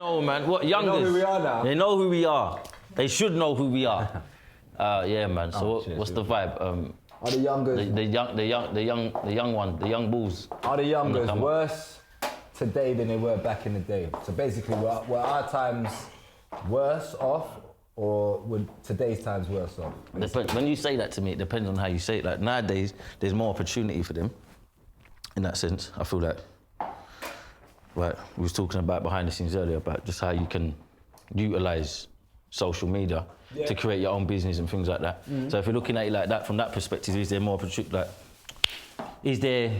No, man. What youngers? They know who we are now. They know who we are. They should know who we are. Yeah, man. So what's the vibe? Are the youngers? The young bulls. Are the youngers worse today than they were back in the day? So basically, were our times worse off, or were today's times worse off? When you say that to me, it depends on how you say it. Like nowadays, there's more opportunity for them. In that sense, I feel like. Right, we was talking about behind the scenes earlier about just how you can utilise social media to create your own business and things like that. So if you're looking at it like that, from that perspective, is there more opportunity? Like, is there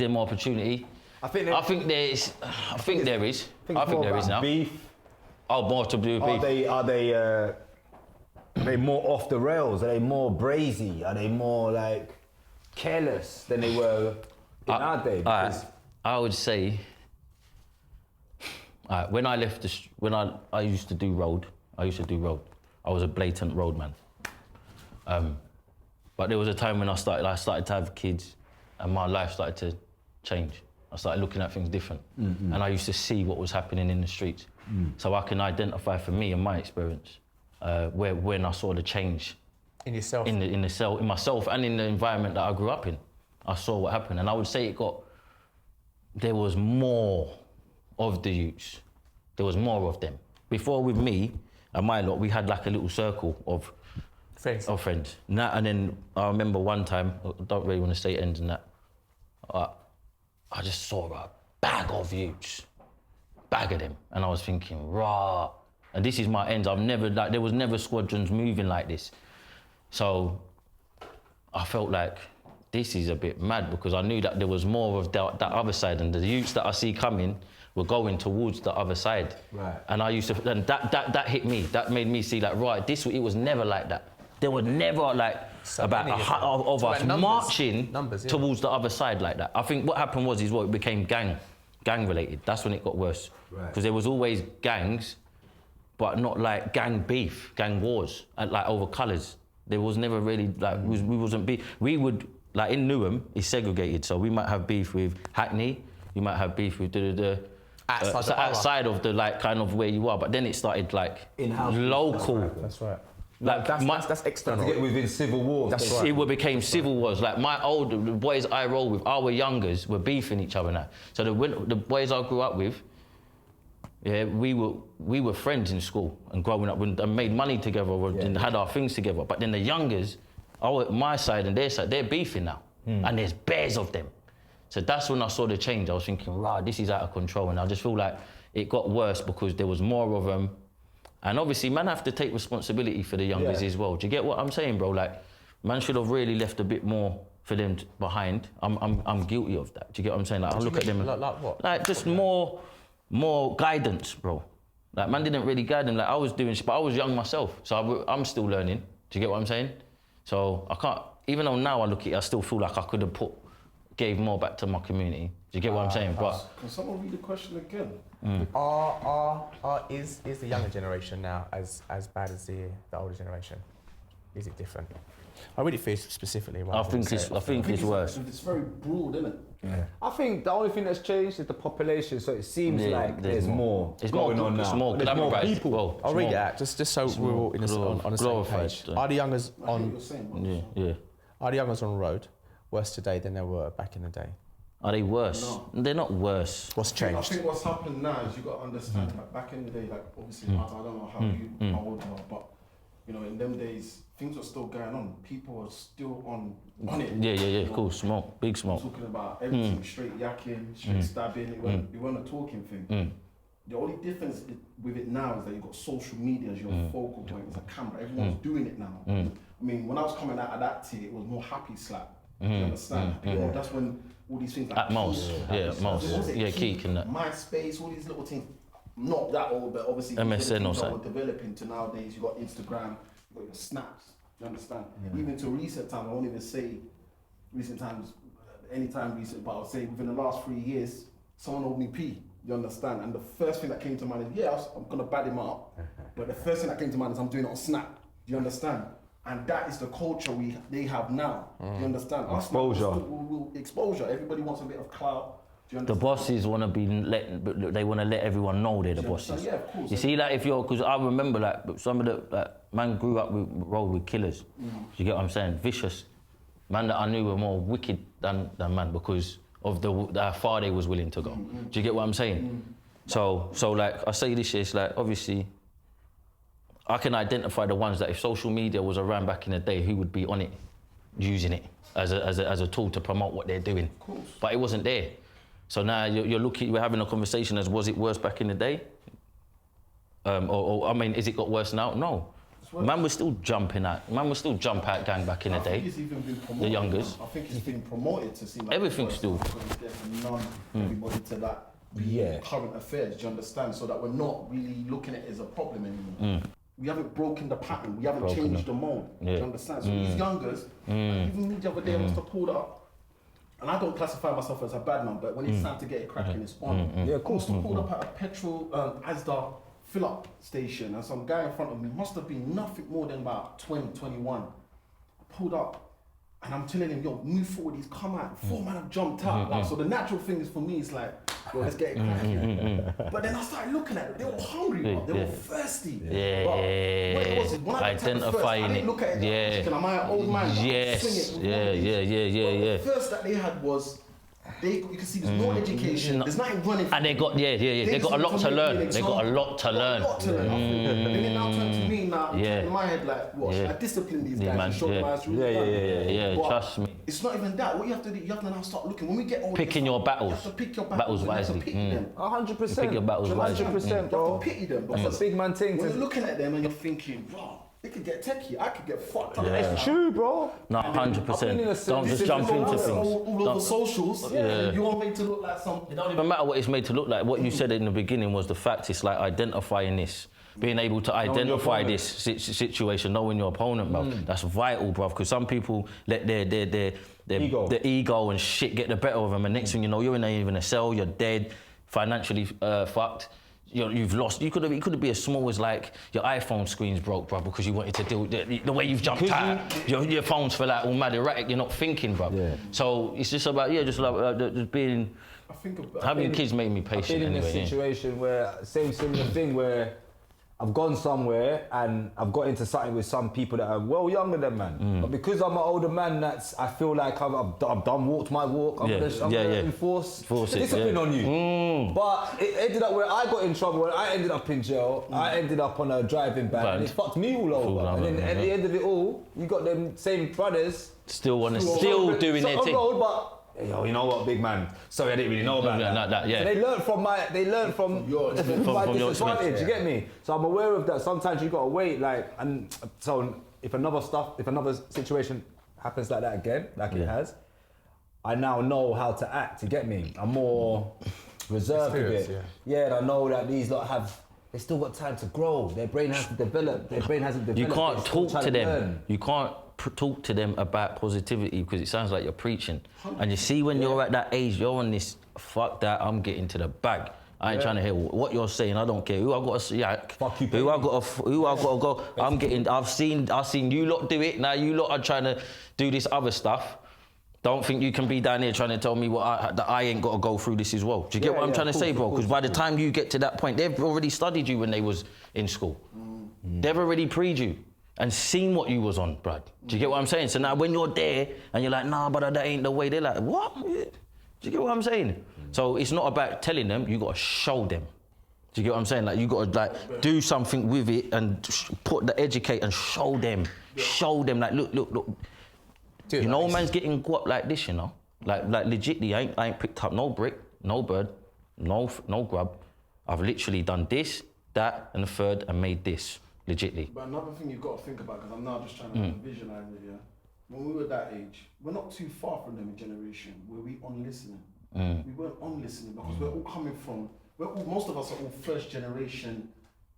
more opportunity? I think there is. I think there is now. Beef. Oh, more to do with beef. Are they more off the rails? Are they more brazy? Are they more like careless than they were in our day? I would say, when I left, when I used to do road, I was a blatant road man. But there was a time when I started to have kids, and my life started to change. I started looking at things different, and I used to see what was happening in the streets. So I can identify, for me and my experience, when I saw the change in yourself, in myself, and in the environment that I grew up in. I saw what happened, and I would say there was more of the youths. There was more of them. Before, with me and my lot, we had like a little circle of friends. And then I remember one time, I don't really want to say ends and that, I just saw a bag of youths, bag of them, and I was thinking, rah. And this is my ends. There was never squadrons moving like this. So I felt like, this is a bit mad, because I knew that there was more of that other side, and the youths that I see coming were going towards the other side. Right. And that hit me. That made me see, like, right, it was never like that. There were never like about of us marching towards the other side like that. I think what happened was it became gang related. That's when it got worse. Because there was always gangs, but not like gang beef, gang wars, and like over colours. There was never really like we wasn't beef. We would. Like in Newham, it's segregated, so we might have beef with Hackney, you might have beef with outside of the like kind of where you are, but then it started like in-house local. That's right. Like that's external. To get within civil wars. That's right. It became civil wars. Like the boys I roll with, our youngers, were beefing each other now. So the boys I grew up with, yeah, we were friends in school and growing up and made money together and had our things together. But then the youngers, my side and their side, they're beefing now. And there's bears of them. So that's when I saw the change. I was thinking, wow, this is out of control. And I just feel like it got worse because there was more of them. And obviously, man have to take responsibility for the youngers as well. Do you get what I'm saying, bro? Like, man should have really left a bit more for them behind. I'm guilty of that. Do you get what I'm saying? Like, I look at them like what? Like just more guidance, bro. Like, man didn't really guide them. Like, I was doing shit, but I was young myself. So I'm still learning. Do you get what I'm saying? So I can't, even though now I look at it, I still feel like I could have gave more back to my community. Do you get what I'm saying? But can someone read the question again? Is the younger generation now as bad as the older generation? Is it different? I really feel specifically. I think it's worse. It's very broad, isn't it? Yeah. I think the only thing that's changed is the population, so it seems like there's more going on now. It's more people. Well, I'll read it out, just so we're all on the same page. Are the youngers on... Yeah. Are the youngers on the road worse today than they were back in the day? Are they worse? No. They're not worse. What's changed? I think what's happened now is you've got to understand, like back in the day, like obviously, I don't know how old you are, but you know, in them days, things were still going on. People were still on it. Yeah, cool, smoke, big smoke. Talking about everything, straight yakking, straight stabbing, it wasn't a talking thing. The only difference with it now is that you've got social media as your focal point, it's a camera, everyone's doing it now. I mean, when I was coming out of that tier, it was more happy slap. You understand? That's when all these things like At most, Keek and that. MySpace, all these little things. Not that old, but obviously MSN or something. We're developing to nowadays. You got Instagram, you got your snaps. You understand? Even to recent times, I won't even say recent times, anytime recent, but I'll say within the last 3 years, someone owed me P. You understand? And the first thing that came to mind is, I'm gonna bad him up, but the first thing that came to mind is I'm doing it on Snap. Do you understand? And that is the culture they have now. Do you understand? Exposure. Exposure. Everybody wants a bit of clout. you The understand? bosses want to be they want to let everyone know they're the Do you bosses. understand? Yeah, of course. You see, like if you're, because I remember like some of the man grew up rolled with killers. You get what I'm saying? Vicious man that I knew were more wicked than man because of how far they was willing to go. Do you get what I'm saying? So like I say this, it's like obviously I can identify the ones that if social media was around back in the day, who would be on it, using it as a tool to promote what they're doing. Of course. But it wasn't there. So now we're having a conversation as was it worse back in the day? Or I mean, is it got worse now? No. Man was still jumping out. Man was still jump out gang back in the I think day. it's even been promoted. The youngers. I think it's been promoted to seem like Everything's it's still. worse because it's getting numb everybody to that Yeah. current affairs. Do you understand? So that we're not really looking at it as a problem anymore. We haven't broken the pattern. We haven't changed the mold. Do you understand? So these youngers, like even me the other day, I must have pulled up. And I don't classify myself as a bad man, but when it's time to get it cracking, it's on. Yeah, of course. I must have pulled up at a petrol Asda fill-up station, and some guy in front of me must have been nothing more than about 20, 21. I pulled up, and I'm telling him, yo, move forward. He's come out. 4 men have jumped out. Like, so the natural thing is for me is like, yo, let's get it cracking. But then I started looking at it. They were hungry, bro. They were thirsty. Yeah. But what it was is when I looked at the thirst, I Identifying didn't look at it. it. Thinking, am I an old man? Swing Yes. it with Yeah, one of these. yeah. The thirst that they had was, you can see there's no education. There's nothing running. And they got they got a lot to learn. They got a lot to learn. Then it now turns to me now, Yeah. in my head, like, what, should I discipline these guys man, and show them how it's really done? Yeah, But trust me. It's not even that. What you have to do, you have to now start looking. When we get older, Picking your battles. You have to pick your Battles battles. And wisely. you have to pity them. 100%. Pick your battles wisely. 100%, You have bro. to pity them. That's Because a big man thing. when you're looking at them and you're thinking, wow, they could get techie. I could get fucked up. It's true, bro. No, I've been in a 100%. Don't just this jump is into all- things. All over socials. Yeah. You want me to look like some. It don't even matter what it's made to look like. What you said in the beginning was the fact. It's like identifying this, being able to identify this situation, knowing your opponent, bro. That's vital, bro. Because some people let their ego and shit get the better of them, and next thing you know, you're in a cell, you're dead, financially fucked. You've lost. It could be as small as like your iPhone screen's broke, bro, because you wanted to do the way you've jumped out. Your phone's fell out all mad erratic. You're not thinking, bro. Yeah. So it's just about just being. I think Having kids made me I've patient been in anyway. a situation where similar thing where I've gone somewhere and I've got into something with some people that are well younger than man. But because I'm an older man, I feel like I've done walked my walk. I'm gonna enforce it, discipline on you. But it ended up where I got in trouble and I ended up in jail. I ended up on a driving ban and it fucked me all over. And then at the end of it all, you got them same brothers Still doing their thing. but yo, you know what, big man? Sorry, I didn't really know about that. Yeah. So they learned from my your experience. my From your disadvantage. experience, You get me? So I'm aware of that. Sometimes you gotta wait, like, and so if another situation happens like that again, like it has, I now know how to act. You get me? I'm more reserved with it. Yeah, and I know that these lot they still got time to grow. Their brain has to develop. Their brain hasn't developed. You can't They're still talk trying to them. learn. You can't talk to them about positivity because it sounds like you're preaching. And you see, when you're at that age, you're on this. Fuck that! I'm getting to the bag. I ain't trying to hear what you're saying. I don't care who I got to see. Fuck you, Who I got to go. I'm getting. I've seen you lot do it. Now you lot are trying to do this other stuff. Don't think you can be down here trying to tell me that I ain't got to go through this as well. Do you get what I'm trying to say, bro? Because by the time you get to that point, they've already studied you when they was in school. They've already preed you and seen what you was on, bruv. Do you get what I'm saying? So now when you're there and you're like, nah, but that ain't the way, they're like, what? Do you get what I'm saying? So it's not about telling them, you got to show them. Do you get what I'm saying? Like, you got to do something with it and educate and show them. Show them, like, look. You know, man's getting guap like this, you know? Like legitly, I ain't picked up no brick, no bird, no grub. I've literally done this, that, and the third, and made this, legitly. But another thing you've got to think about, because I'm now just trying to visualize it, yeah? When we were that age, we're not too far from them in generation. Were we on listening? We weren't on listening because we're all coming from, most of us are all first generation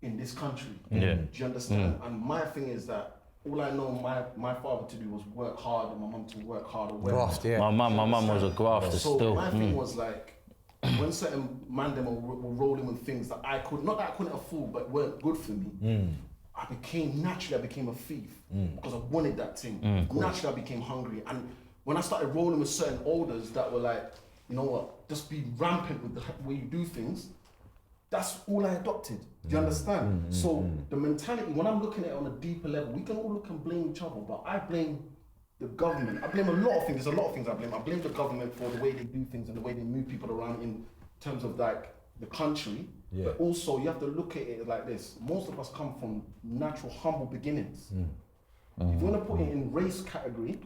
in this country. Yeah. Do you understand? And my thing is that all I know my father to do was work hard and my mum to work hard. Graft, yeah. My mum was a grafter So still. my thing was like, when certain man them were rolling with things that I not that I couldn't afford, but weren't good for me, I became a thief because I wanted that thing. Naturally, I became hungry. And when I started rolling with certain elders that were like, you know what, just be rampant with the way you do things, that's all I adopted. Do you understand? So the mentality, when I'm looking at it on a deeper level, we can all look and blame each other, but I blame the government. I blame a lot of things. There's a lot of things I blame. I blame the government for the way they do things and the way they move people around in terms of like the country. Yeah. But also you have to look at it like this. Most of us come from natural, humble beginnings. If you want to put it in race category,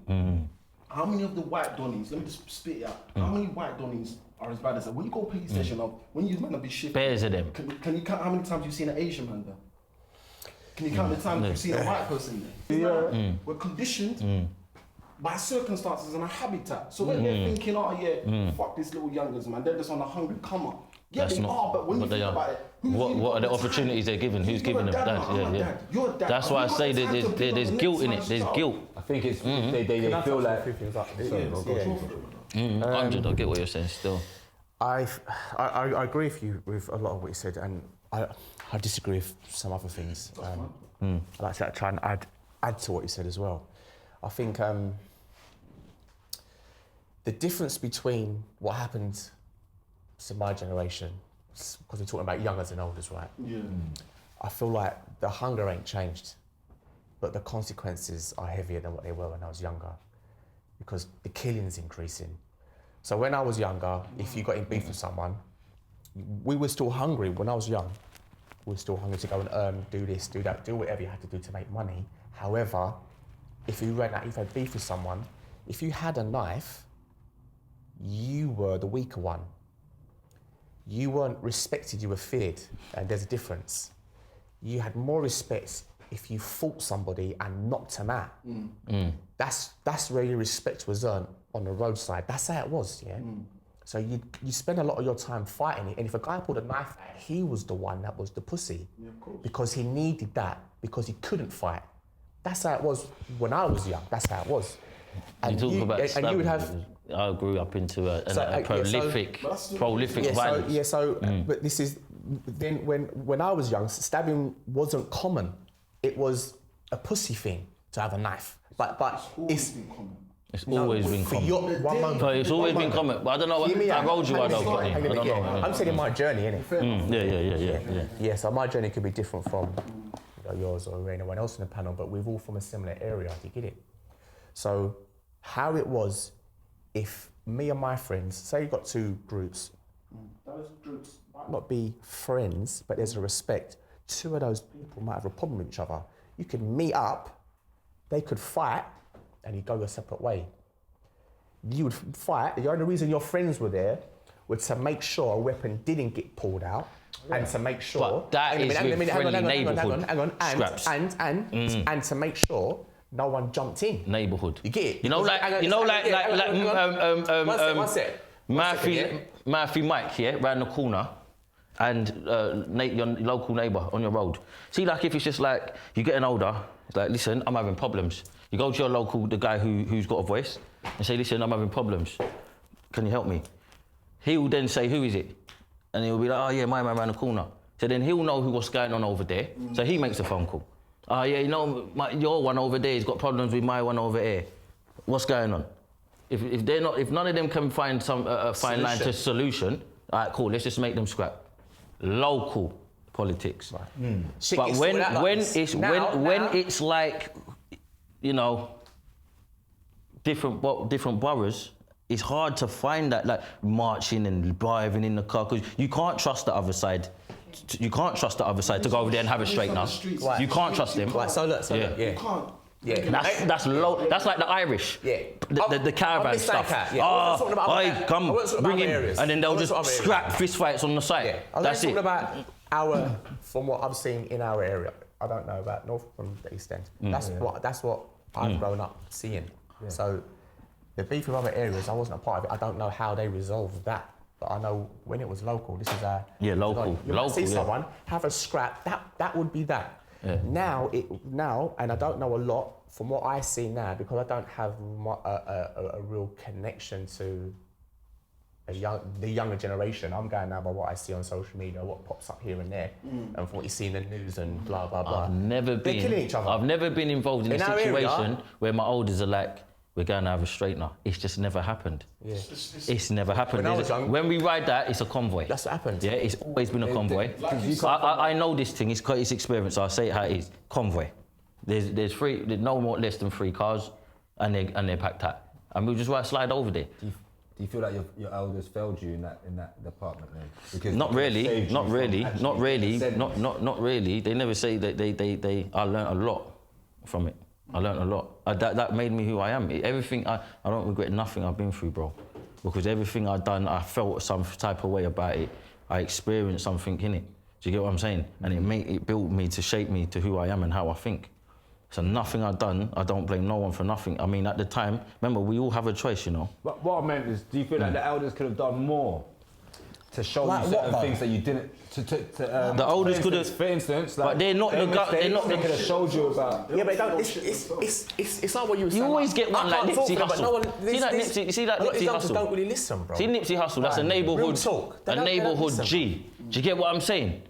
how many of the white Donnies, let me just spit it out, how many white Donnies are as bad as that? When you go police station, when you man be shifting, Bears of them. can you count how many times you've seen an Asian man there? Can you count the times you've seen a white person there? We're conditioned by circumstances and a habitat. So when they're thinking, oh yeah, fuck this little youngers, man, they're just on a hungry come up. Yeah, That's they not are, but when you what they think are. about it, who's What really are got the time? opportunities they're giving? Who's You're giving a them? dad, That, I'm yeah, a yeah. dad, you're a dad. That's why I Have you say got the time to build there's the guilt next in it. man's There's child? guilt. I think it's Can they I feel touch on like a few things up? Sorry, Yeah, go yeah. for it. 100, I get what you're saying still. I agree with you with a lot of what you said, and I disagree with some other things. I'd like to try and add to what you said as well. I think the difference between what happened to my generation, because we're talking about youngers and olders, right? Yeah. I feel like the hunger ain't changed, but the consequences are heavier than what they were when I was younger, because the killing's increasing. So when I was younger, if you got in beef with someone, we were still hungry. When I was young, we were still hungry to go and earn, do this, do that, do whatever you had to do to make money. However, if you ran out, if you had beef with someone, if you had a knife, you were the weaker one. You weren't respected, you were feared, and there's a difference. You had more respect if you fought somebody and knocked them out. That's where your respect was earned on the roadside. That's how it was, yeah? So you spend a lot of your time fighting it, and if a guy pulled a knife out, he was the one that was the pussy. Yeah, of course. Because he needed that, because he couldn't fight. That's how it was when I was young, that's how it was. You talk about and you would have... I grew up into a So, prolific violence. But this is, then when I was young, stabbing wasn't common. It was a pussy thing to have a knife. But it's... It's always been for common. your, one moment. But it's always been common. But I don't know what Hear me out. road you are, Hang on, though. hang on, I don't yeah. know. I'm saying my journey, innit? Yeah. Yeah, so my journey could be different from yours or anyone else in the panel, but we're all from a similar area, do you get it? So how it was, if me and my friends, say you got two groups, Those groups. not be friends, but there's a respect, two of those people might have a problem with each other. You could meet up, they could fight, and you go your separate way. You would fight, the only reason your friends were there was to make sure a weapon didn't get pulled out, and to make sure... But that is with friendly neighbourhood scraps. And to make sure no one jumped in. Neighbourhood. You get it? You know, like One sec. Murphy Mike, yeah, round the corner, and your local neighbour on your road. See, like if it's just like you're getting older, it's like, listen, I'm having problems. You go to your local, the guy who's got a voice, and say, listen, I'm having problems. Can you help me? He'll then say, who is it? And he'll be like, oh yeah, my man round the corner. So then he'll know what's going on over there. So he makes a phone call. Oh yeah, you know, your one over there has got problems with my one over here. What's going on? If none of them can find a fine line to solution, all right, cool. Let's just make them scrap. Local politics. Right. But when it's like, you know, different boroughs, it's hard to find that, like marching and driving in the car, because you can't trust the other side. You can't trust the other side to go over there and have a straight now. Right. You can't trust them. Right, so look, yeah. You can't. Yeah. That's low. That's like the Irish. Yeah. The caravan stuff. Come bring him, and then they'll just scrap fist fights on the side. Yeah. I'm That's talking it. about from what I've seen in our area. I don't know about North from the East End. That's what I've grown up seeing. Yeah. So the beef with other areas, I wasn't a part of it. I don't know how they resolved that. But I know when it was local, this is our... Yeah, local. You might see someone, have a scrap, that would be that. Yeah. Now, and I don't know a lot from what I see now, because I don't have a real connection to the younger generation. I'm going now by what I see on social media, what pops up here and there, and from what you see in the news and blah, blah, blah. They're killing each other. I've never been involved in a situation where my elders are like, we're going to have a straightener. It's just never happened. Yeah. It's never happened. When I was young- When we ride that, it's a convoy. That's what happened. Yeah, it's always been a convoy. I know this thing, it's experience, I'll say it how it is. Convoy. There's no more less than 3 cars, and they're packed out. And we'll just slide over there. Do you feel like your elders failed you in that department then? Because Not they really, saved you not from really, actually not really, getting sent. not really. They never say that I learned a lot from it. I learned a lot. That made me who I am. Everything, I don't regret nothing I've been through, bro. Because everything I've done, I felt some type of way about it. I experienced something in it. Do you get what I'm saying? And it built me to shape me to who I am and how I think. So nothing I've done, I don't blame no one for nothing. I mean, at the time, remember, we all have a choice, you know. But what I meant is, do you feel like the elders could have done more to show Like you what, certain though? things that you didn't? The elders could have- For instance, like, But they're not their the gu- they're mistakes, not they the- could have showed you about. Yeah, but it don't, it's not what you were saying. You always like, get one I like can't talk Nipsey for them, but Hussle. no one- See that Nipsey- you see that a lot of Nipsey these youngsters Hussle? don't really listen, bro. See Nipsey Hussle, that's a Real neighbourhood, talk. They a don't neighbourhood listen, G. Do you get what I'm saying?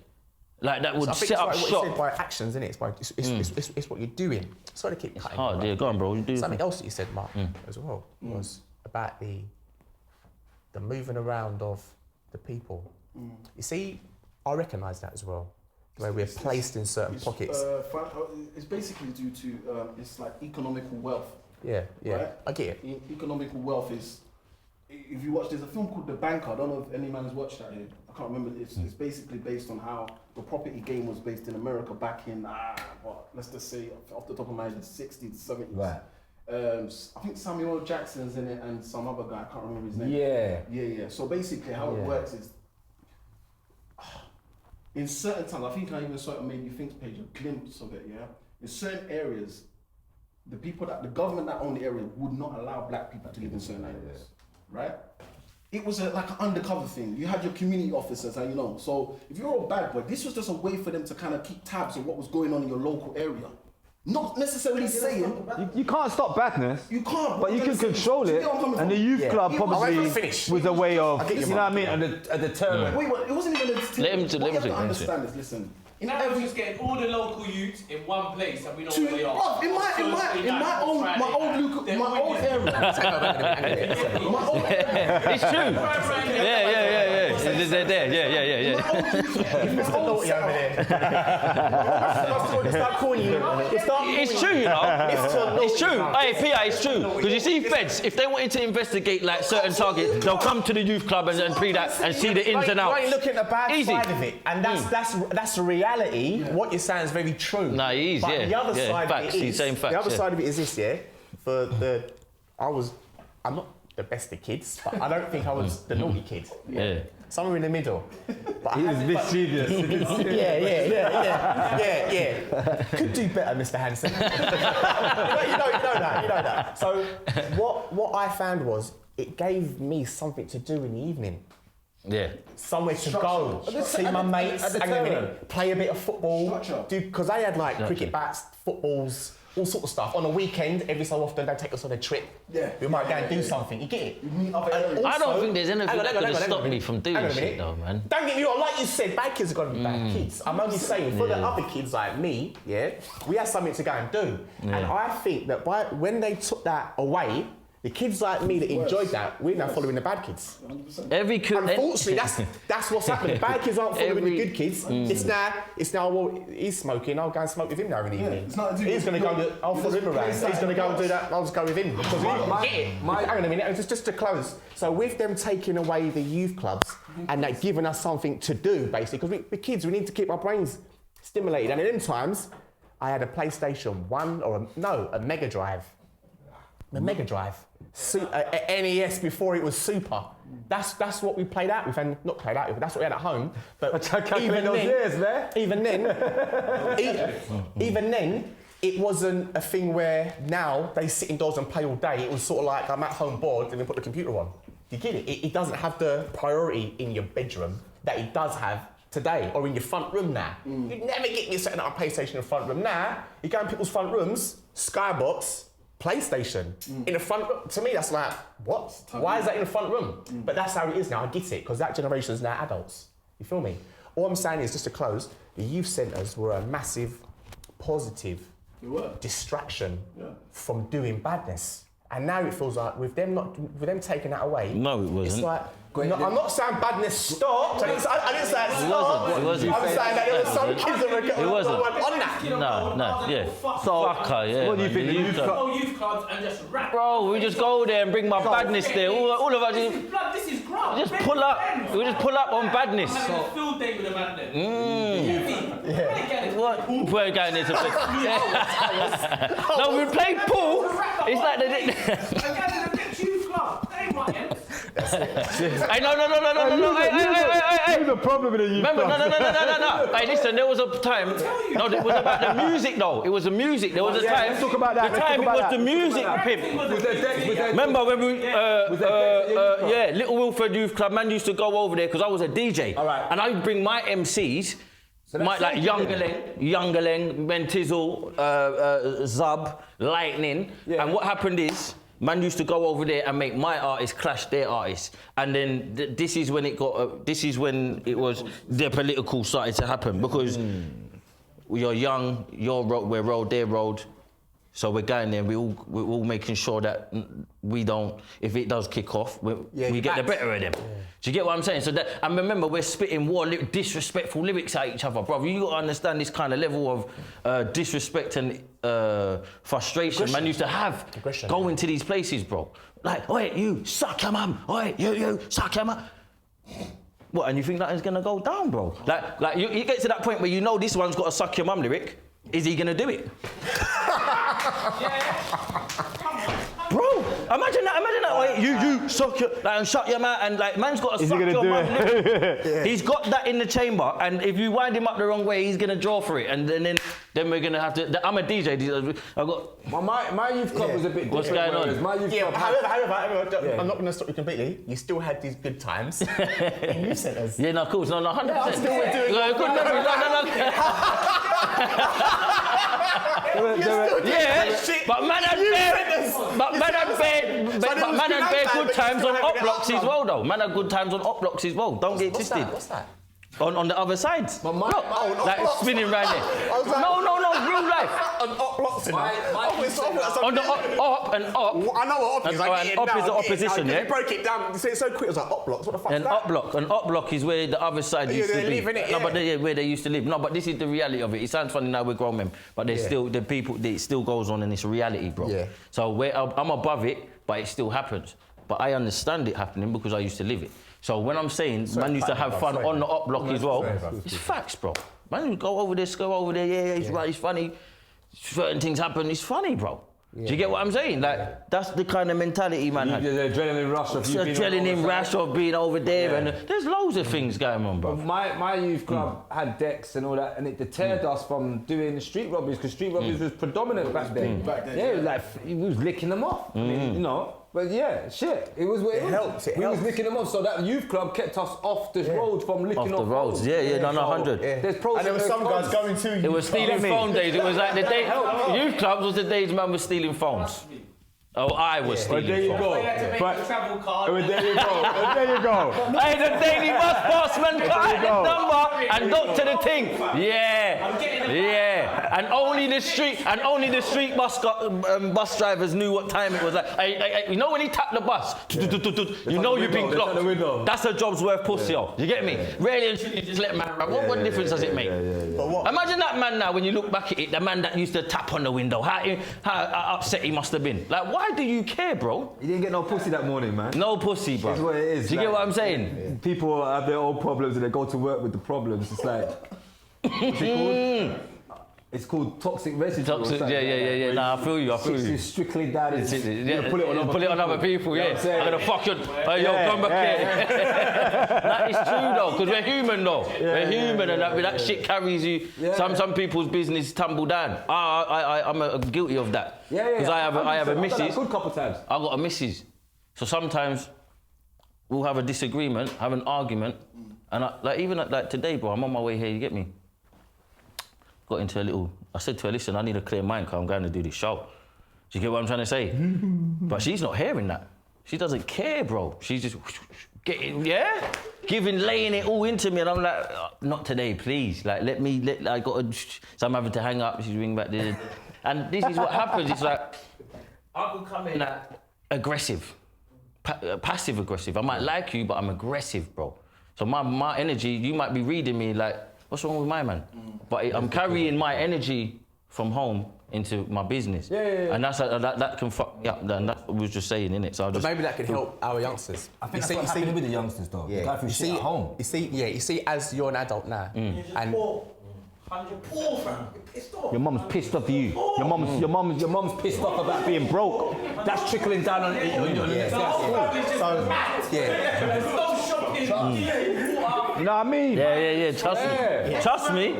Like that would I think set it's up like what you shop. said by actions, innit? It's what you're doing. Sorry to keep cutting. Oh, you, dear, right? go on, bro. You do Something else that you said, Mark, as well, was about the moving around of the people. You see, I recognise that as well, where we're placed in certain pockets. It's basically due to it's like economical wealth. Yeah, right? I get it. Economical wealth is. If you watch, there's a film called The Banker. I don't know if any man has watched that here. I can't remember. It's basically based on how the property game was based in America back in let's just say off the top of my head, the 60s, 70s. Right. I think Samuel L. Jackson's in it and some other guy. I can't remember his name. Yeah. Yeah. So basically, how it works is, in certain times, I think I even saw it on Maybe Thinks page, a glimpse of it. Yeah. In certain areas, the government that owned the area would not allow black people to live in certain areas. Right? It was like an undercover thing. You had your community officers, and so if you're a bad boy, this was just a way for them to kind of keep tabs on what was going on in your local area. Not necessarily saying You can't stop badness. you can't, But you can control Do you it, get where I'm coming and the from? youth club Yeah. probably I'll let you finish. was a way of, I get you you, know what I man. mean, a deterrent. Wait, it wasn't even a Let him to- what you have to let him to- understand is, listen. In Now every we're just getting all the local youths in one place and we know to, where they are. in my old area, my old area. It's true. Yeah. They're there. Yeah. Naughty over there. Start calling you. It's true, you know. It's true. Hey, P.I., it's true. Because you see, feds, if they wanted to investigate like certain targets, they'll come to the youth club and pre that and see the ins and outs. Right, look at the bad Easy. side of it, and that's the reality. What you're saying is very true. Nah, it is, but yeah. the other Yeah, side facts, of it he's is, saying facts, the other yeah. side of it is this, yeah. I'm not the best of kids, but I don't think I was the naughty kid. Yeah. Somewhere in the middle. But I He was had- mischievous. Yeah. Could do better, Mr. Hansen. you know that. So what I found was it gave me something to do in the evening. Yeah. Somewhere to go, see my mates, at the hang on a minute, terrain. play a bit of football, Structure. because they had like cricket bats, footballs, all sort of stuff. On a weekend, every so often they take us on a trip. Yeah. We might go and do something. You get it? meet other areas. I don't think there's anything Hang on, that hang on, could have hang on, stopped hang on. me from doing Hang on a shit minute. though, man. Don't get me wrong, like you said, bad kids are gonna be bad kids. I'm only saying, for the other kids like me, yeah, we had something to go and do. And I think that when they took that away, the kids like me that enjoyed that, we're now following the bad kids. Every kid. Unfortunately, that's what's happening. Bad kids aren't following Every- the good kids. It's now, well, he's smoking, I'll go and smoke with him now in the evening. it's not- He's going to go, I'll follow him around. He's going to go and do that, I'll just go with him. Because hang on a minute, just to close. So with them taking away the youth clubs and that giving us something to do, basically, because we're kids, we need to keep our brains stimulated. And in them times, I had a PlayStation 1 or a Mega Drive. The Mega Drive. A NES before it was Super. That's what we played out with, and not played out with, but that's what we had at home. But even then, it wasn't a thing where now they sit indoors and play all day. It was sort of like I'm at home bored and we put the computer on. Do you get it? It doesn't have the priority in your bedroom that it does have today, or in your front room now. You'd never get me setting up a PlayStation in the front room. Now, you go in people's front rooms, Skybox, PlayStation in the front room. To me, that's like, what? Why is that in the front room? But that's how it is now. I get it, because that generation is now adults. You feel me? All I'm saying is, just to close, the youth centres were a massive positive distraction from doing badness. And now it feels like with them taking that away. No, it wasn't. It's like. No, I'm not saying badness stopped. I didn't say it stopped. It wasn't. I'm saying that there were some kids that were It wasn't. on that. No, yeah. Fucker, yeah. What do you think? man. The youth club? Go youth clubs and just rap. Bro, we just go there and bring my badness there. All of us This is blood, this is grub. just pull up. We just pull up on badness. I'm having a field day with a man then. What? We're going there to play. No, we play pool. It's like they didn't. Hey, no. Who's the problem with the youth Remember, club? no. Hey, listen, there was a time. No, it was about the music though. It was the music. There was a time. Let's talk about that. The time it was the music, pimp. Was there decks? Remember when we, Little Wilford Youth Club, man used to go over there because I was a DJ. All right. And I'd bring my MCs, like Youngerling, Mentizzle, Zub, Lightning. Yeah. And what happened is, man used to go over there and make my artists clash their artists. And then this is when it got, the political started to happen because you're young, we're road, they're road. So we're going there and we're all making sure that we don't, if it does kick off, we get the better of them. Yeah. Do you get what I'm saying? So that, and remember, we're spitting disrespectful lyrics at each other, bro. You got to understand this kind of level of disrespect and frustration man used to have going to these places, bro. Like, oi, you suck your mum. Oi, you suck your mum. What, and you think that is going to go down, bro? Like you get to that point where you know this one's got a suck your mum lyric. Is he going to do it? Bro, imagine that. Wait, you suck your, like, and shut your mouth, and like, man's got to suck your mouth. He's got that in the chamber, and if you wind him up the wrong way, he's gonna draw for it, and then we're gonna have to. I'm a DJ. I've got. My youth club was a bit. What's going on? My youth club. However, I'm not gonna stop you completely. You still had these good times in youth centres. Yeah, no, of course, no, 100%. I'm still doing. Good memories. No. Yeah, but man had bare good times on op blocks as well, though. Man had good times on op blocks as well. Don't get twisted. What's that? On the other side. Like spinning right there. No, real life. On op blocks, On the op and op. I know what op is. And op is the opposition, yeah? You broke it down. You say it so quick. It was like op blocks. What the fuck is An that? op block is where the other side used to live, be. innit? No, but where they used to live. No, but this is the reality of it. It sounds funny now we're grown men, but there's still the people. It still goes on, and it's reality, bro. Yeah. So I'm above it, but it still happens. But I understand it happening because I used to live it. So when I'm saying man used to have fun on the op block as well, it's facts, bro. Man, you go over there, yeah, he's right, it's funny. Certain things happen, it's funny, bro. Do you get what I'm saying? Like, that's the kind of mentality man had. The adrenaline rush of you being adrenaline rush of being over there, and there's loads of things going on, bro. My youth club had decks and all that, and it deterred us from doing street robberies because street robberies was predominant back then. Yeah, it was like we was licking them off. I mean, you know. But yeah, shit. It was what it helps. We was licking them off, so that youth club kept us off the road from licking off the roads. Yeah, no, 100. There's pros and there were some guys going to. It was stealing phone days. It was like the day youth clubs was the days man was stealing phones. Oh, I was stealing. There you go. Travel card. There you go. Hey, the daily bus boss man got the number and got to the thing. Yeah. And only the street bus drivers knew what time it was. Like, you know when he tapped the bus, you know you've been clocked. That's a job's worth pussy, yo. You get me? Really and truly, just let man run. What difference does it make? Imagine that man now when you look back at it, the man that used to tap on the window. How upset he must have been. Like, why do you care, bro? You didn't get no pussy that morning, man. No pussy, bro. That's what it is. Do you get what I'm saying? People have their own problems and they go to work with the problems. It's like, what's it called? It's called toxic relationship. Toxic, yeah. Nah, I feel you. It's strictly that. Put it on other people, yeah. I'm gonna fuck you. Hey, yo, come back here. That is true though, because we're human though. We're human, and that shit carries you. Some people's business tumble down. I'm guilty of that. Because I have a missus. A good couple times. I got a missus, so sometimes we'll have a disagreement, have an argument, and even today, bro. I'm on my way here. You get me? Got into a little. I said to her, listen, I need a clear mind because I'm going to do this show. Do you get what I'm trying to say? But she's not hearing that. She doesn't care, bro. She's just laying it all into me, and I'm like, not today, please. Like, so I'm having to hang up. She's ringing back there, and this is what happens. It's like, I could come in at aggressive, passive aggressive. I might like you, but I'm aggressive, bro. So my energy, you might be reading me like, what's wrong with my man? But I'm carrying my energy from home into my business. Yeah. And that can fuck me up. And that we was just saying, innit? So I But just maybe that could help our youngsters. I think that's what's happening with the youngsters though. They go through shit at home. You see, as you're an adult now, and Poor, fam. You're pissed off. Your mum's pissed off you. Your mum's pissed off about being broke. That's trickling down on it. so yeah. Stop shopping. You know what I mean? Yeah. Trust me.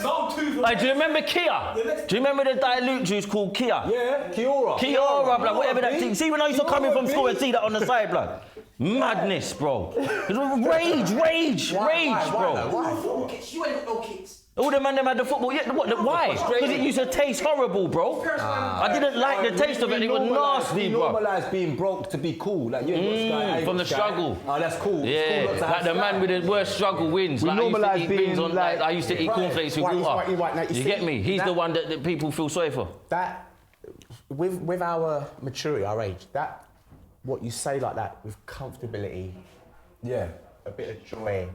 No tooth. Like, do you remember Kia? Do you remember the dilute juice called Kia? Yeah, Kiora. Kiora, blood, whatever that thing. See when I used to come in from school and see that on the side, blood. Madness, bro. It was rage, bro. Why? You ain't got no kids. All the man them had the football. Yeah, why? Because it used to taste horrible, bro. I didn't like the taste of it. It was nasty, We bro. normalise being broke to be cool. Like you ain't got Sky, I ain't from got the Sky. struggle. Oh, that's cool. It's Yeah, cool not to like have the Sky. man with the worst struggle wins. We Like I used to normalise eat being beans on, like I used to eat right. cornflakes with Right, water. right, now, You get me? He's the one that people feel sorry for. That with our maturity, our age, that what you say like that with comfortability, Yeah. a bit of joy,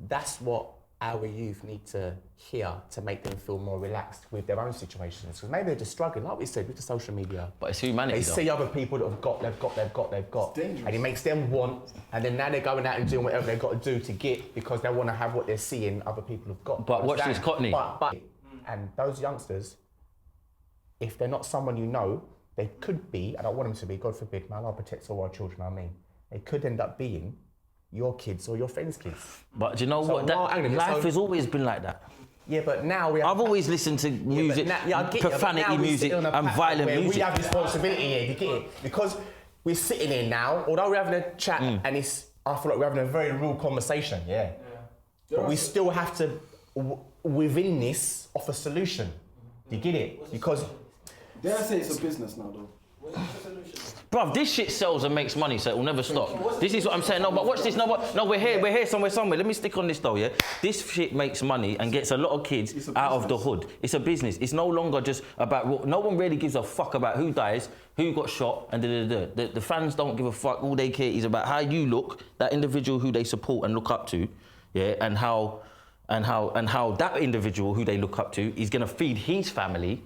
that's what our youth need to hear to make them feel more relaxed with their own situations. Because maybe they're just struggling, like we said, with the social media. But it's humanity, They though. see other people that have got, they've got, dangerous. and it makes them want, and then now they're going out and doing whatever they've got to do to get because they want to have what they're seeing other people have got. But watch Understand? this, Cockney. And those youngsters, if they're not someone you know, they could be, I don't want them to be, God forbid, man, Allah protects all our children, I mean, they could end up being your kids or your friends' kids. But do you know So what? while- hang on a minute, Life so- has always been like that. Yeah, but now we have... I've always listened to music, I get you, but profanity now we're music sitting on a and platform violent where music. We have responsibility here, you get it? Because we're sitting here now, although we're having a chat and I feel like we're having a very real conversation, yeah. But we still have to, within this, offer solution. You get it? Because Dare I say it's a business now, though? Bruv, this shit sells and makes money, so it will never stop. This is what I'm saying. No, but watch this. No, we're here somewhere. Let me stick on this though, yeah? This shit makes money and gets a lot of kids out of the hood. It's a business. It's no longer just about... No one really gives a fuck about who dies, who got shot, and da-da-da. The fans don't give a fuck. All they care is about how you look, that individual who they support and look up to, yeah? And how that individual who they look up to is going to feed his family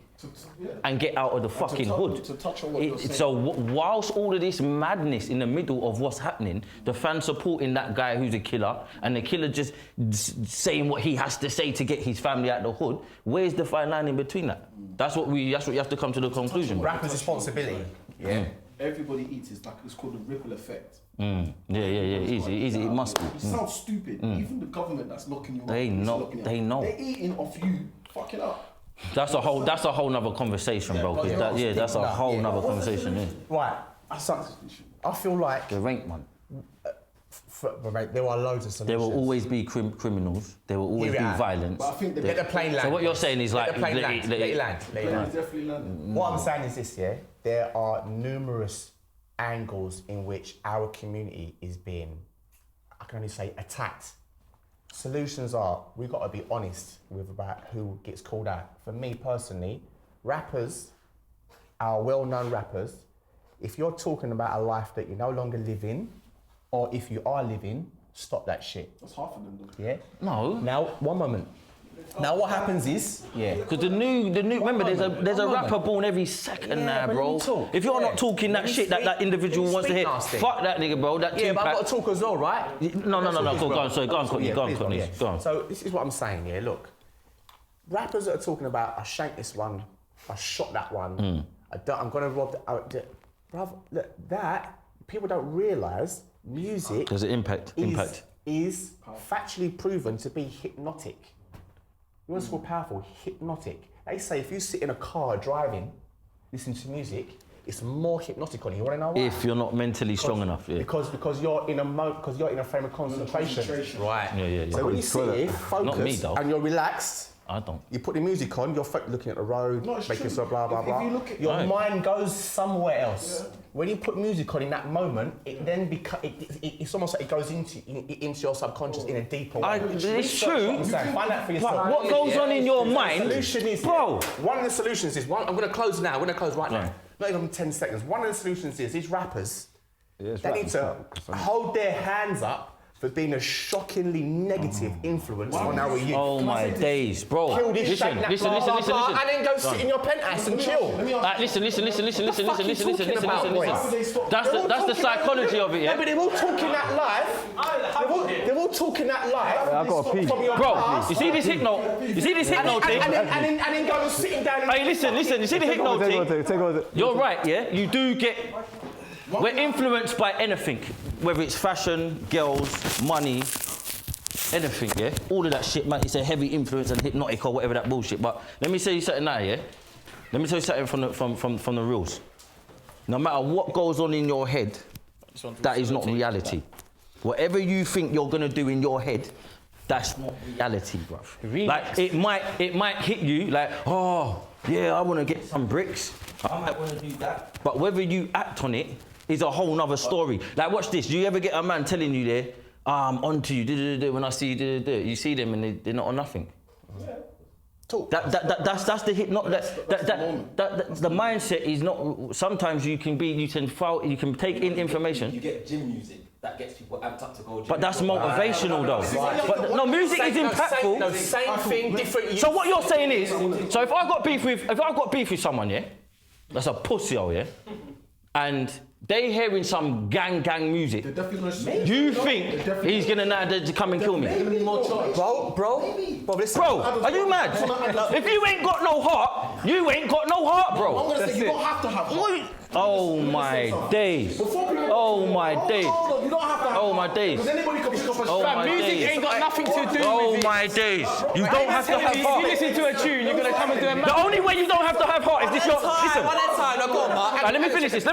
and get out of the fucking hood. To touch on what you're saying. So whilst all of this madness in the middle of what's happening, the fans supporting that guy who's a killer, and the killer just saying what he has to say to get his family out of the hood, where's the fine line in between that? That's what you have to come to the conclusion. rappers' responsibility. Yeah. Everybody eats. It's called the ripple effect. Yeah, easy. It must be. It sounds stupid. Even the government that's locking you up. They is know- locking you they up. know. They're eating off you. Fuck it up. That's a whole nother conversation, bro. 'cause that's a whole nother conversation. Yeah. Right. So, I feel like The rank, man. there are loads of solutions. There will always be criminals. There will always Hear be it out. violence. But I think Let the plane land. So what you're saying is Let like the plane let land. it- Let it land. Let it land. It's definitely landing. What I'm saying is this, yeah? There are numerous angles in which our community is being, I can only say, attacked. Solutions are, we've got to be honest with about who gets called out. For me personally, rappers, our well-known rappers, if you're talking about a life that you no longer live in, or if you are living, stop that shit. That's half of them, though. Yeah? No. Now, one moment. Now what happens is, yeah. Because the new remember there's a rapper born every second Yeah, now, but bro. let me talk. If you're Yeah. not talking that Let me shit that speak. individual Let me wants to speak hear, nasty. fuck that nigga, bro. That Yeah, but I've Tupac. got to talk as well, right? No, go on, sorry, go on, Courtney, go on, Courtney, go on. So this is what I'm saying, yeah, look. Rappers that are talking about, I shanked this one, I shot that one, I'm gonna rob the... Bruv, look, that, people don't realise music There's an impact. is factually proven to be hypnotic. You want to call powerful? Hypnotic. They say if you sit in a car driving, listening to music, it's more hypnotic on you. You want to know why? If you're not mentally strong enough, yeah. Because you're in a frame of concentration. Concentration. Right. Yeah. So when you sit here, Not me, focus, though. and you're relaxed, I don't. You put the music on, you're looking at the road, No, it's making true. sure blah blah If blah. you look at- Your Right. mind goes somewhere else. When you put music on in that moment, it then it's almost like it goes into your subconscious in a deeper way. It's Research true. what I'm saying. Find out for yourself. But what goes on in your mind, The solution is, bro? one of the solutions is I'm going to close now. I'm going to close right Right. now. Not even 10 seconds. One of the solutions is these rappers. it's They right, need it's to right. hold their hands up for being a shockingly negative influence on our youth. Oh my days, bro. Kill this, Listen, shake that, listen, blah, listen, blah, listen, blah, listen. and then go sit in your penthouse and chill. Listen. fuck you talking about, boys? That's the psychology of it, Yeah, yeah. but they're all talking that live. They're all talking that live. I got a pee. From your Bro, past. you see this hypno? You see this hypno thing? And then go and sitting down. Hey, listen. You see the hypno thing? Take over. You're right, yeah. You do get. We're influenced by anything, whether it's fashion, girls, money, anything, yeah. All of that shit, man. It's a heavy influence and hypnotic or whatever that bullshit. But let me tell you something now, yeah. Let me tell you something from the rules. No matter what goes on in your head, that is not reality. Whatever you think you're gonna do in your head, that's not reality, bruv. Like it might hit you like, oh yeah, I wanna get some bricks. I might wanna do that. But whether you act on it is a whole nother story. Like watch this. Do you ever get a man telling you there, I'm onto you, when I see you, you see them and they're not on nothing? That's the hit. Not the mindset is not. Sometimes you can take in information. You get gym music that gets people amped up to go gym. But that's motivational though. But no, music is impactful. Same thing, different. So what you're saying is, so if I've got beef with someone, yeah, that's a pussy, yeah, and they hearing some gang music, you think he's gonna now to come and kill me? Bro, listen. Bro, are you mad? If you ain't got no heart, you ain't got no heart, bro. I'm gonna say you don't have to have heart. Oh my days. Oh my days. You don't have to have Oh my heart. days. Because anybody can pick up a Oh strap. my Music days. ain't got nothing to do Oh with it. my days. You don't have to have If you heart. listen to a tune, you're gonna come and do a The only way you don't have to have heart is this. Listen. Right, let me finish this.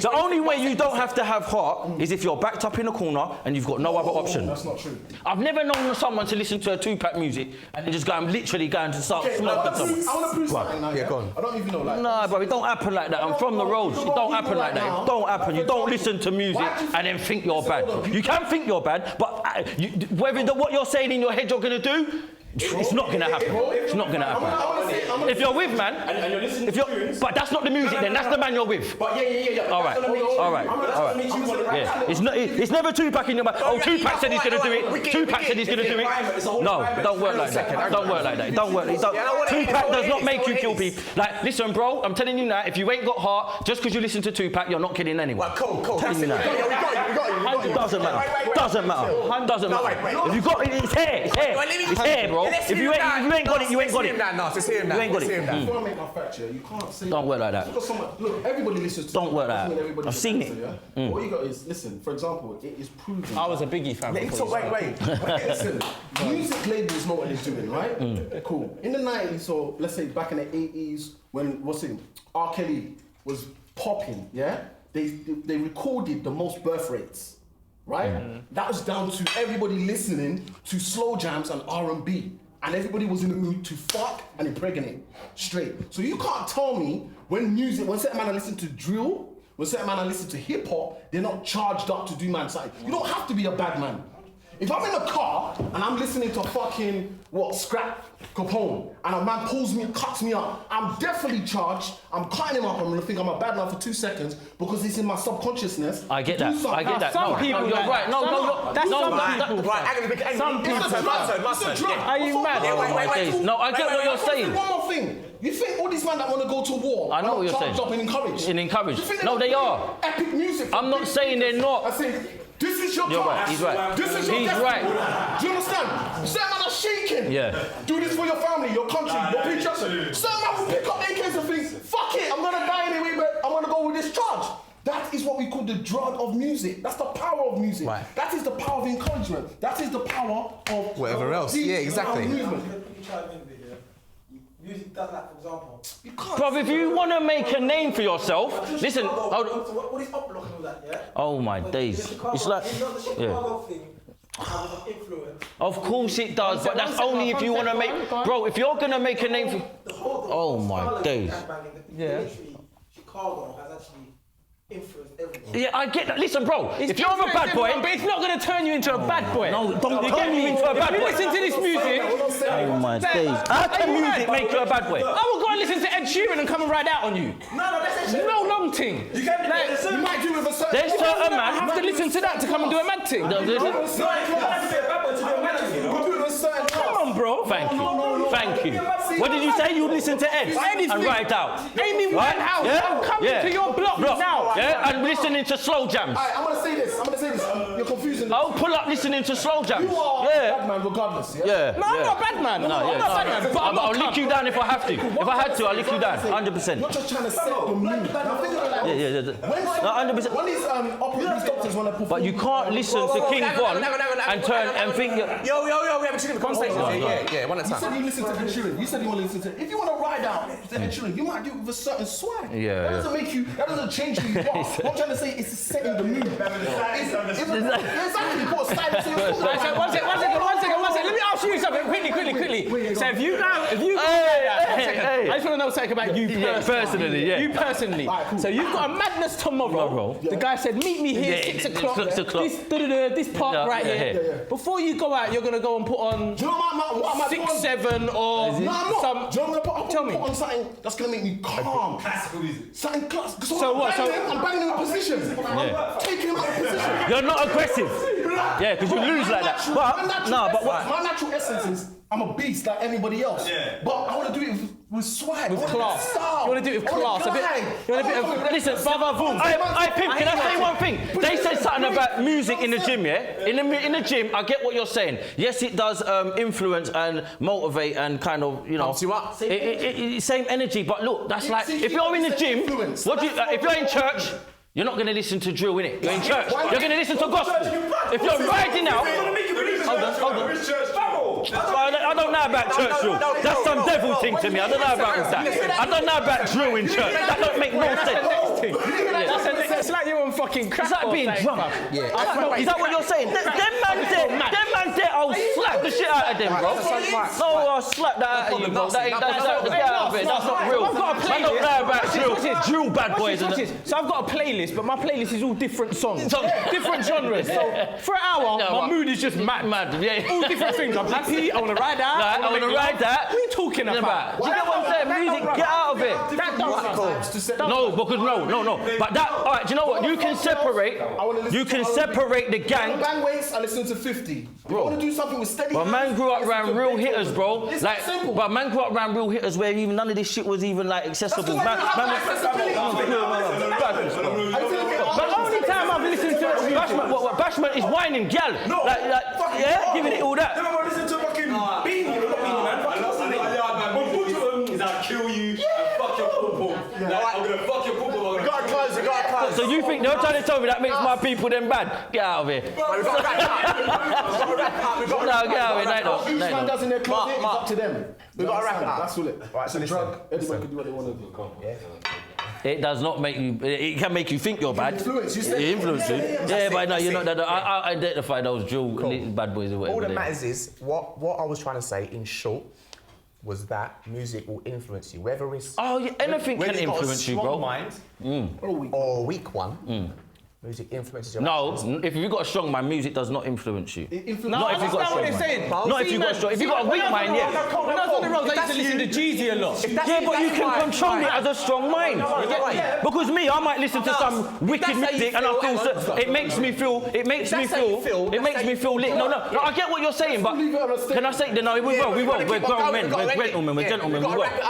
The only way you don't have to have heart is if you're backed up in a corner and you've got no other option. That's not true. I've never known someone to listen to a Tupac music and then just literally going to start I smoking want someone. to prove something now. Yeah, go on. I don't even know like. Nah, bro, it don't happen like that. I'm from the roads. It don't happen like that. It don't happen. You don't listen to music and then think you're bad. You can think you're bad, but whether what you're saying in your head you're gonna do, it's not gonna happen. It's not gonna happen. If you're with man, but that's not the music then. That's the man you're with. But yeah. All right. Yeah. It's never Tupac in your mind. Oh, Tupac said he's gonna do it. Tupac said he's gonna do it. No, it don't work like that. Don't work like that. It don't work. Tupac does not make you kill people. Like, listen, bro, I'm telling you now, if you ain't got heart, just because you listen to Tupac, you're not killing anyone. Cool. Telling you now. It doesn't matter. If you got it, it's here. It's here, bro. If you ain't got it, you ain't got it. Let's hear him now. You ain't got it. Before I make my fact, yeah, you can't say. Don't work like that. Because look, everybody listens to. Don't work like doesn't that. mean everybody I've seen listens it. to, yeah? What you got is listen. For example, it is proven. I was a Biggie fan. Wait. Listen, music labels know what they're doing, right? Cool. In the 90s, or let's say back in the 80s, when R. Kelly was popping, yeah, they recorded the most birth rates, right? That was down to everybody listening to slow jams and R&B, and everybody was in the mood to fuck and impregnate straight. So you can't tell me when certain man are listening to drill, when certain man are listening to hip hop, they're not charged up to do man side. You don't have to be a bad man. If I'm in a car and I'm listening to fucking Scrap Capone and a man pulls me, cuts me up, I'm definitely charged. I'm cutting him up. I'm gonna think I'm a bad man for 2 seconds because it's in my subconsciousness. I get to do that. I get that. Some No, people you're like right. that. That's some people. Right, Some people. Mustard. Are you mad? No, I get what you're saying. One more thing. You think all these men that want to go to war I know are what you're charged saying. up and encouraged? Encouraged. You think No, they're they not are. playing epic music. I'm not saying they're not. I say, this is your You're time. right, he's right. This is your He's destiny. right. Do you understand? Certain man are shaking. Yeah. Do this for your family, your country, your future. Certain man will pick up AKs and think, fuck it, I'm gonna die anyway, but I'm gonna go with this charge. That is what we call the drug of music. That's the power of music. Right. That is the power of encouragement. That is the power of Whatever else. Yeah, exactly. Movement. Music does that, for example. You can't. Bro, if you want to make a name for yourself, listen. So what is upload and all that, yeah? Oh my days. It's like, It's not the yeah. Chicago thing. have enough influence. Of course it does, but that's only if you want to make, bro. If you're gonna make a name for, oh my days. Yeah. Chicago has actually influenced everyone. Yeah, I get that. Listen, bro. If you're a bad boy, but it's not going to turn you into a bad boy. no, don't You turn get me me? into a bad If you boy. listen to this music, Oh my days. How can music make you a bad boy? I will go and listen to Ed Sheeran and come and ride out on you. No, that's actually No long thing. You can Like, you might do with a certain. There's certain I have man. to listen to that to come and do a mad thing. No, you can't have to be a bad boy to do a magic, you know? Do it with a certain Come on, bro. Thank you. Thank you. What did you say? You listen to Ed Anything. and ride out. Amy Right? Winehouse, Yeah? I'm coming Yeah. to your block now. Yeah, and listening to slow jams. Alright, I'm gonna say this. You're confusing the I'll pull up listening to slow jams. You are a Yeah. bad man regardless, yeah? Yeah. No, I'm yeah. not a bad man. No, I'm yeah, not a bad man. But I'm I'll not lick you down if I have to. If I had to, I'll lick you down. 100%. You're just trying to set the mood. Now think of it like Yeah, yeah, this. yeah. When, No, 100%. when these doctors want to perform, But you can't listen to King Von and turn and think you're... Yo, we have a chicken conversation. Yeah, one at a You said time. you listen to Ed Sheeran. You said you want to listen to. If you want to ride out to Ed Sheeran, you might do it with a certain swag. Yeah, That doesn't make you. That doesn't change who you are. What I'm trying to say is setting the mood. Exactly. Put a style to your foot. One second. Let me ask you something quickly. So if you Hey. I just want to know something about you Yeah, personally, yeah. You personally. So you've got a madness tomorrow. The guy said, meet me here Yeah, 6 o'clock. 6 o'clock. This park Yeah, right yeah, here. Before you go out, you're gonna go and put on Do you know what I might 6, 7 or No, I'm not. some. Do you know what I'm Tell gonna me. put on something that's gonna make me calm. classical music. Something class. So what, so- I'm banging him in position. I'm taking him out of position. You're not aggressive. Yeah, because you lose like that. But what? My natural essence is I'm a beast like everybody else. Yeah. But I want to do it with swag. With I wanna class. do it with style. You wanna do it with I wanna class, a bit- glide. you want a bit of- I wanna- Listen, I Pimp, can I say one thing? They said something about music in the gym, yeah? In the gym, I get what you're saying. Yes, it does influence and motivate and kind of, you know. Pumps you up. Same energy, but look, that's like, if you're in the gym, what do you, if you're in church, you're not going to listen to drill, innit? You're in church. You're going to listen to gospel. If you're riding out... Hold on. I don't know about church drill. That's some devil thing to me. I don't know about all that. I don't know about drill in church. That don't make no sense. It's like you're on fucking crack. It's like or being something, drunk. bruv. Is that what you're saying? Them man there, I'll slap the shit out of them, bro. No, I'll slap that out of you, bro. Get out of it. That's not real. I've got a I don't know about Watch drill. this. Drill bad boys. Watch this. So I've got a playlist, but my playlist is all different songs, different genres. So for an hour, my mood is just mad. Yeah. All different things. I'm happy. I want to ride out. I want to ride that. What are you talking about? Do you get what I'm saying? Music, get out of it. That don't No, because no. But that, all right, do you know what? You can separate the gang. Bang weights, I listen to 50. Bro. I want to do something with steady. But man grew up around real hitters, bro. It's Like, simple. but man grew up around real hitters where even none of this shit was even like accessible. That's The only time I've listened to Bashman is whining gal. Yeah, giving it all that. Never listen to fucking Beanie, not Beanie, man. Fucking what's the name? Is I'll kill you and fuck your poo-poo. Like, I'm gonna fuck your poo-poo. We gotta close. So you think they're trying to tell me that makes my people them bad? Get out of here. We gotta wrap up. No, get out of here. What each man does in their closet is up to them. We gotta wrap it up. That's all it. Right, It's so a listen. drug. Anyone can do what they want to do. It does not make you. It can make you think you're bad. Influence, you said- It influence you. Yeah, but no, you're not. I identify those drill bad boys or whatever. All that they are. matters is what I was trying to say in short was that music will influence you, whether it's Oh, yeah, anything whether can you've got a influence you, strong bro. mind or a weak one. Music influences your No, actions. if you've got a strong mind, music does not influence you. No, Not if you've got a that's not what strong they're mind. saying. Not if you've got a strong. If you've got a weak mind, yeah. When I was on the roads, I used to listen to Jeezy a lot. Yeah, but you can control it as a strong mind. Because me, I might listen to some wicked music and I feel so, it makes me feel lit. No, I get what you're saying, but can I say no? We will. We're grown men. We're gentlemen. We're gentlemen.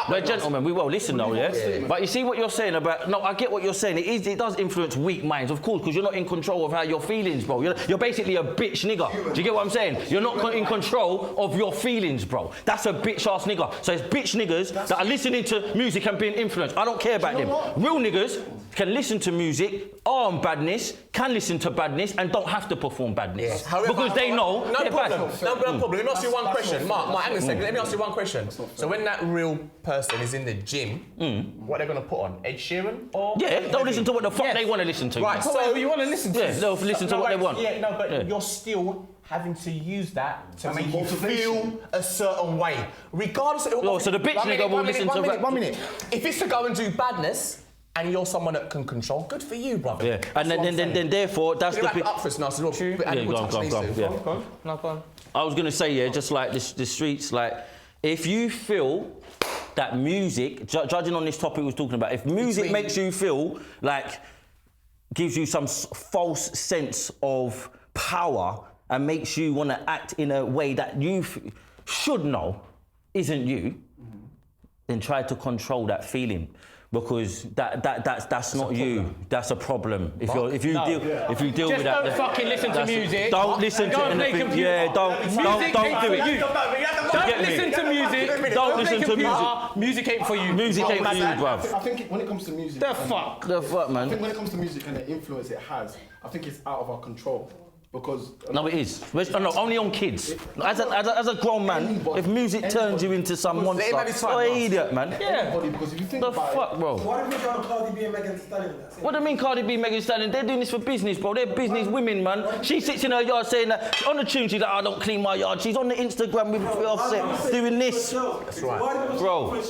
We're gentlemen. We will. Listen though, yeah. But you see what you're saying about? No, I get what you're saying. It does influence weak minds, of course, because you're not in control of how your feelings, bro. You're basically a bitch nigga. Do you get what I'm saying? You're not in control of your feelings, bro. That's a bitch ass nigga. So it's bitch niggas that are listening to music and being influenced. I don't care about them. Real niggas can listen to music, are on badness, can listen to badness, and don't have to perform badness. because they know No they're problem. bad. No problem. Let me ask you one question. Mark, hang on a second. Let me ask you one question. So when that real person is in the gym, what they're gonna put on? Ed Sheeran or? Yeah, they'll listen to what the fuck they want to listen to. Right. So you want to listen to? Yeah, they'll listen to what they want. Yeah, no, but you're still having to use that to As a make you motivation. feel a certain way, regardless of. Oh, so the bitch nigga will listen to rap. 1 minute. If it's to go and do badness, and you're someone that can control, good for you, brother. Yeah, and then therefore that's the Wrap bit. it up for us now. So Yeah, go on. Yeah. No, go on. I was gonna say, yeah, just like the streets, like if you feel that music, judging on this topic we was talking about, if music makes you feel like, gives you some false sense of power and makes you want to act in a way that you should know isn't you, then try to control that feeling. Because that's not you. That's a problem. If you deal Just with that, don't fucking listen to music. Don't listen to Go and play anything. computer. Yeah, don't do it. Don't Get me? listen to music. Don't listen to computer. music. Music ain't for you. Music ain't for you, bruv. I think when it comes to music, The fuck? The fuck, I think man. when it comes to music and the influence it has, I think it's out of our control because. No, it is. No, only on kids. As a grown man, if music turns you into some monster, you're an idiot, man. Yeah. Everybody, because if you think The about fuck, bro. Why do you think Cardi B and Megan Thee Stallion? What do you mean Cardi B, Megan Thee Stallion? They're doing this for business, bro. They're business women, man. She sits in her yard saying that on the tune, she's like, I don't clean my yard. She's on the Instagram with Offset doing this. That's right. Bro.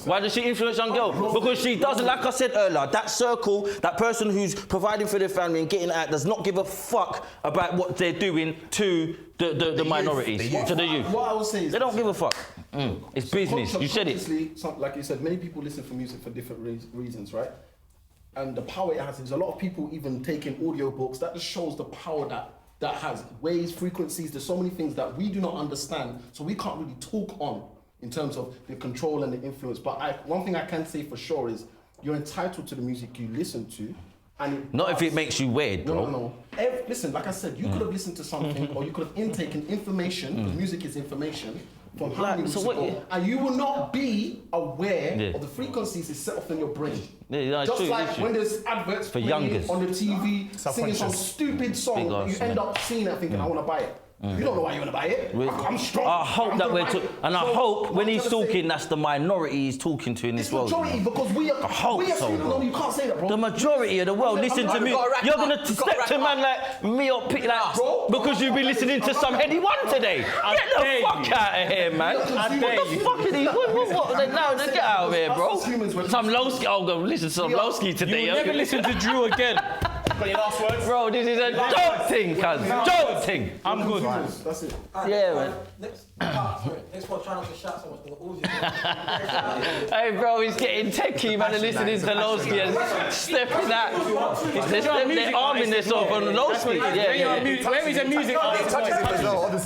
Why does she influence young girls? Because she doesn't, like I said earlier, that circle, that person who's providing for their family and getting out does not give a fuck about what they're doing to the minorities, to the youth. What I would say is They don't give a fuck. It's business. You said it. Subconsciously, like you said, many people listen for music for different reasons, right? And the power it has is a lot of people even taking audiobooks. That just shows the power that has. Waves, frequencies, there's so many things that we do not understand, so we can't really talk on in terms of the control and the influence. But one thing I can say for sure is you're entitled to the music you listen to. And Not if it makes you weird, bro. No. Listen, like I said, you could have listened to something or you could have intaken information, because music is information, from how many weeks ago, and you will not be aware of the frequencies it's set off in your brain. Yeah, Just true, like it's true. when there's adverts For playing youngers. on the TV, singing some stupid song, Big and you ass, end man. up seeing it thinking, I want to buy it. You don't know why you want to buy it. I'm strong. I hope I'm that gonna we're buy it. and I So, hope what when I'm he's trying to say- talking, that's the minority he's talking to in this It's world. majority because we are. I hope we are so, bro. No, you can't say that, bro. The majority of the world listen to music. You're gonna step to man like me or pick like because you've been listening to some Heady One today. Get the fuck out of here, man. What the fuck are these? What? Now get out of here, bro. Some Lowski. I'll go listen to some Lowski today. You'll never listen to Drew again. Got your last words? Bro, this is a dope thing, cuz. Dope thing. I'm good. That's it. Yeah, man. Next one, try not to shout so much. But Uzi. Hey, bro, he's getting techie, man, and listening to Lowski and stepping out. They're arming themselves on Lowski. Yeah. Where is the music?